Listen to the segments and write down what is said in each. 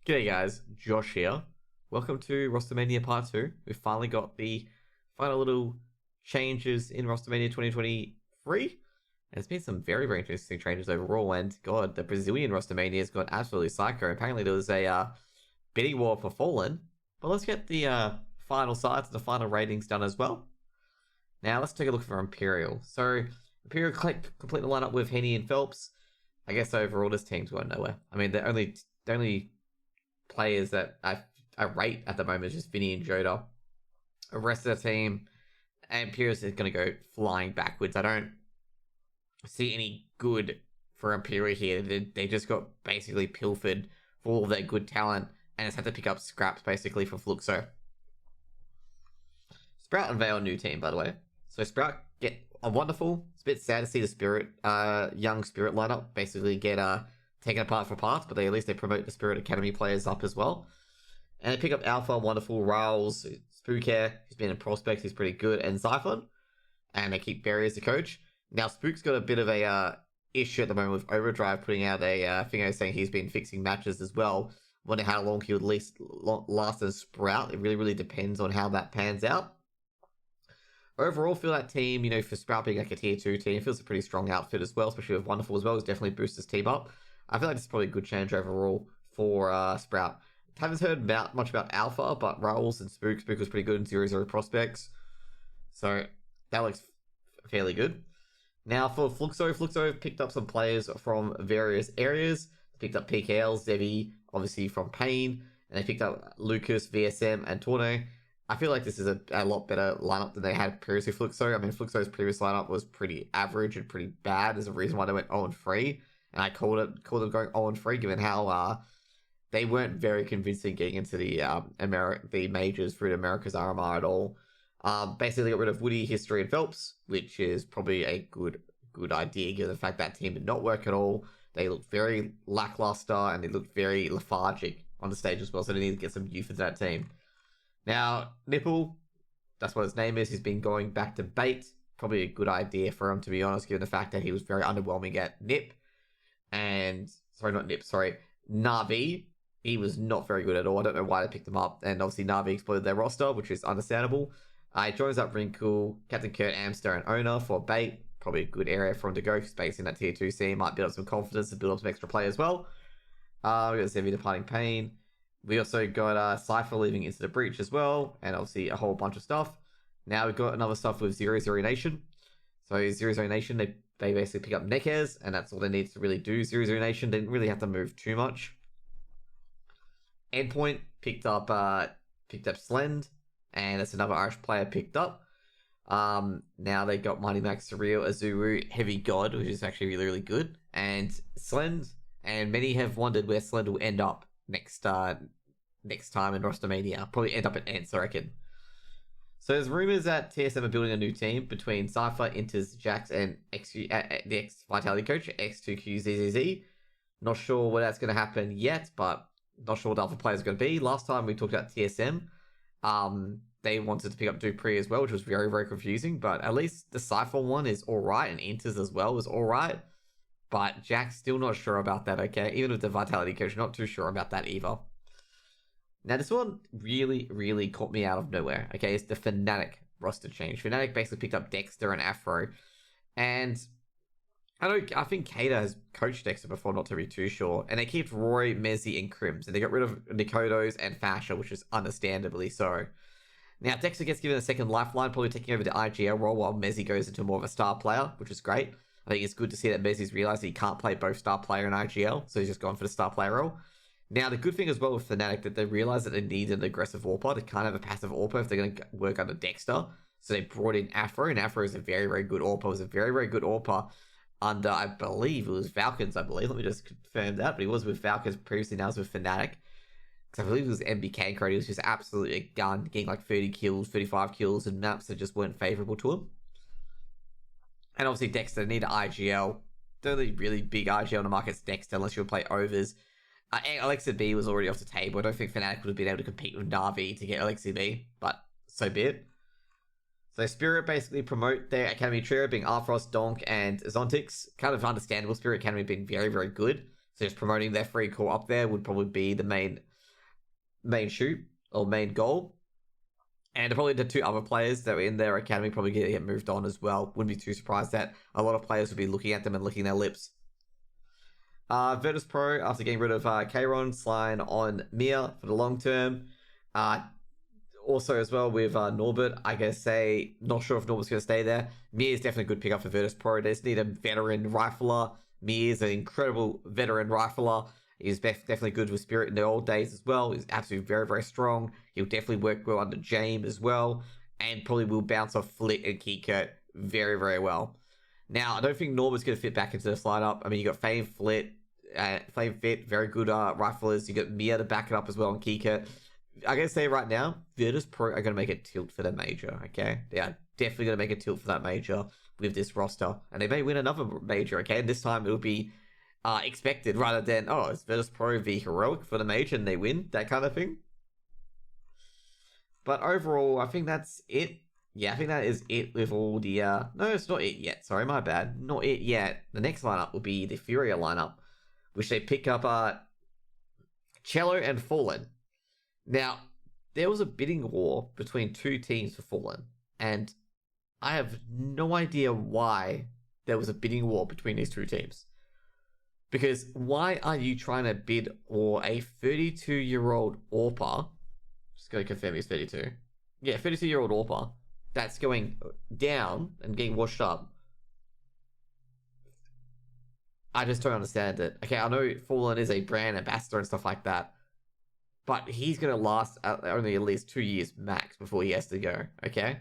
G'day guys, Josh here. Welcome to Rostermania Part 2. We've finally got the final little changes in Rostermania 2023. And there's been some very interesting changes overall. And god, the Brazilian Rostermania has gone absolutely psycho. Apparently there was a bidding war for Fallen. But let's get the final sides and the final ratings done as well. Now let's take a look for Imperial. So Imperial complete the lineup with Henny and Phelps. I guess overall this team's going nowhere. I mean, the only players that I rate at the moment is just Vinny and Joda. The rest of the team, Imperial is going to go flying backwards. I don't see any good for Imperial here. They just got basically pilfered for all of their good talent and just had to pick up scraps basically from Fluxo. Sprout unveil a new team, by the way. So Sprout get a wonderful. It's a bit sad to see the Spirit, young Spirit lineup basically get taken apart for parts, but at least they promote the Spirit Academy players up as well. And they pick up Alpha, wonderful, Riles, Spookhair, who's been in Prospect, who's pretty good, and Cypher. And they keep Barry as the coach. Now Spook's got a bit of a issue at the moment with Overdrive putting out a thing saying he's been fixing matches as well. Wonder how long he would last as Sprout. It really depends on how that pans out. Overall, feel that team, for Sprout being like a tier 2 team, feels a pretty strong outfit as well, especially with Wonderful as well. It's definitely boosts his team up. I feel like this is probably a good change overall for Sprout. Haven't heard much about Alpha, but Raoul's and Spook was pretty good in 0-0 prospects. So that looks fairly good. Now for Fluxo picked up some players from various areas. They picked up PKL, Zevi, obviously from Pain, and they picked up Lucas, VSM, and Torno. I feel like this is a lot better lineup than they had previously Fluxo. I mean, Fluxo's previous lineup was pretty average and pretty bad. There's a reason why they went 0-3. And I called them going 0-3, given how they weren't very convincing getting into the majors through the America's RMR at all. Basically, they got rid of Woody, History, and Phelps, which is probably a good idea, given the fact that team did not work at all. They looked very lackluster, and they looked very lethargic on the stage as well, so they need to get some youth into that team. Now, Nipple, that's what his name is, he's been going back to Bait. Probably a good idea for him, to be honest, given the fact that he was very underwhelming at Nip. And, Na'Vi. He was not very good at all. I don't know why they picked him up. And obviously Na'Vi exploited their roster, which is understandable. He joins up Wrinkle, Captain Kurt, Amster, and Owner for Bait. Probably a good area for him to go, because Bait's in that tier 2 scene. Might build up some confidence and build up some extra play as well. We got Zevi departing Pain. We also got Cypher leaving into the breach as well. And obviously a whole bunch of stuff. Now we've got another stuff with 0-0 Nation. So 0-0 Nation, they basically pick up Nekez, and that's all they need to really do. 0-0 Nation didn't really have to move too much. Endpoint picked up Slend, and that's another Irish player picked up. Now they got Mighty Max, Surreal, Azuru, Heavy God, which is actually really good, and Slend. And many have wondered where Slend will end up next time in Rostermania. Probably end up at Ents, I reckon. So there's rumors that TSM are building a new team between Cypher, Inters, Jax, and the ex-Vitality coach, X2QZZZ. Not sure where that's going to happen yet, but not sure what the other players are going to be. Last time we talked about TSM, they wanted to pick up Dupreeh as well, which was very confusing, but at least the Cypher one is alright, and Inters as well is alright. But Jack's still not sure about that, okay? Even with the Vitality coach, not too sure about that either. Now, this one really caught me out of nowhere, okay? It's the Fnatic roster change. Fnatic basically picked up Dexter and Afro. And I think Kata has coached Dexter before, not to be too sure. And they kept Roy, Mezzi, and Crims. And they got rid of Nikodos and Fasha, which is understandably so. Now, Dexter gets given a second lifeline, probably taking over the IGL role, while Mezzi goes into more of a star player, which is great. I think it's good to see that Mezzi's realized he can't play both star player and IGL, so he's just gone for the star player role. Now, the good thing as well with Fnatic, that they realized that they need an aggressive AWPer. They can't have a passive AWPer if they're going to work under Dexter. So they brought in Afro, and Afro is a very good AWPer. It was a very good AWPer under, I believe, it was Falcons, Let me just confirm that. But he was with Falcons previously, now he's with Fnatic. Because I believe it was MBK code. He was just absolutely a gun, getting like 30 kills, 35 kills, and maps that just weren't favorable to him. And obviously Dexter need an IGL. The only really big IGL on the market is Dexter, unless you would play overs. Alexa B was already off the table. I don't think Fnatic would have been able to compete with Na'Vi to get Alexa B, but so be it. So Spirit basically promote their Academy trio, being Arthros, Donk, and Zontix. Kind of understandable. Spirit Academy being very good. So just promoting their free core up there would probably be the main main shoot or main goal. And probably the 2 other players that were in their academy probably get moved on as well. Wouldn't be too surprised that a lot of players would be looking at them and licking their lips. Virtus Pro, after getting rid of Kayron, slide on Mia for the long term. Also as well with Norbert, I gotta say, not sure if Norbert's gonna stay there. Mia is definitely a good pickup for Virtus Pro. They just need a veteran rifler. Mia is an incredible veteran rifler. He's definitely good with Spirit in the old days as well. He's absolutely very, very strong. He'll definitely work well under James as well. And probably will bounce off Flit and Keycut very, very well. Now, I don't think Norbert's going to fit back into this lineup. I mean, you got Flame Flit, Flame Fit, very good riflers. You got Mia to back it up as well and Keycut. I gotta say right now, Virtus Pro are going to make a tilt for the major, okay? They are definitely going to make a tilt for that major with this roster. And they may win another major, okay? And this time it'll be expected rather than, oh, it's Virtus Pro v Heroic for the major and they win, that kind of thing. But overall, I think that's it. Yeah, I think that is it with all the... No, it's not it yet. Sorry, my bad. Not it yet. The next lineup will be the Furia lineup, which they pick up Cello and Fallen. Now, there was a bidding war between 2 teams for Fallen, and I have no idea why there was a bidding war between these 2 teams. Because why are you trying to bid for a 32-year-old AWPer? Just going to confirm he's 32. Yeah, 32-year-old AWPer that's going down and getting washed up. I just don't understand it. Okay, I know Fallen is a brand ambassador and stuff like that, but he's going to last only at least 2 years max before he has to go, okay?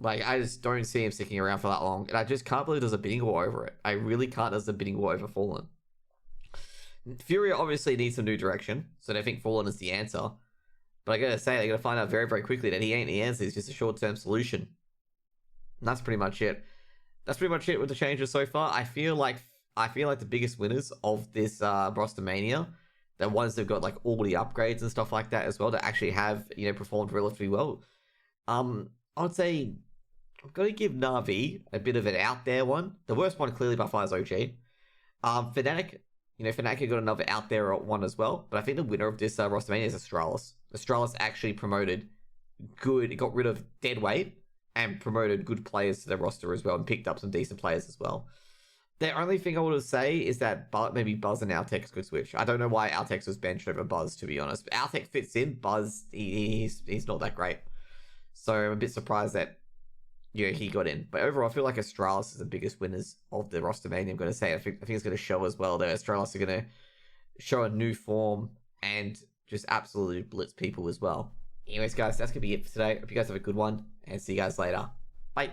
Like, I just don't see him sticking around for that long. And I just can't believe there's a bidding war over it. I really can't there's a bidding war over Fallen. Furia obviously needs some new direction, so they think Fallen is the answer. But I gotta say, they're gonna find out very, very quickly that he ain't the answer. He's just a short-term solution. And that's pretty much it. That's pretty much it with the changes so far. I feel like the biggest winners of this Rostermania, the ones that got like all the upgrades and stuff like that as well, that actually have, you know, performed relatively well. I'd say I'm going to give Na'Vi a bit of an out there one. The worst one clearly by far is OG. Fnatic, you know, Fnatic got another out there one as well. But I think the winner of this Rostermania is Astralis. Astralis actually promoted good, got rid of dead weight and promoted good players to their roster as well and picked up some decent players as well. The only thing I would say is that maybe Buzz and Altex could switch. I don't know why Altex was benched over Buzz, to be honest. But Altex fits in. Buzz, he's not that great. So I'm a bit surprised that, you know, he got in. But overall, I feel like Astralis is the biggest winners of the Rostermania, I'm going to say. I think it's going to show as well that Astralis are going to show a new form and just absolutely blitz people as well. Anyways, guys, that's going to be it for today. Hope you guys have a good one, and see you guys later. Bye.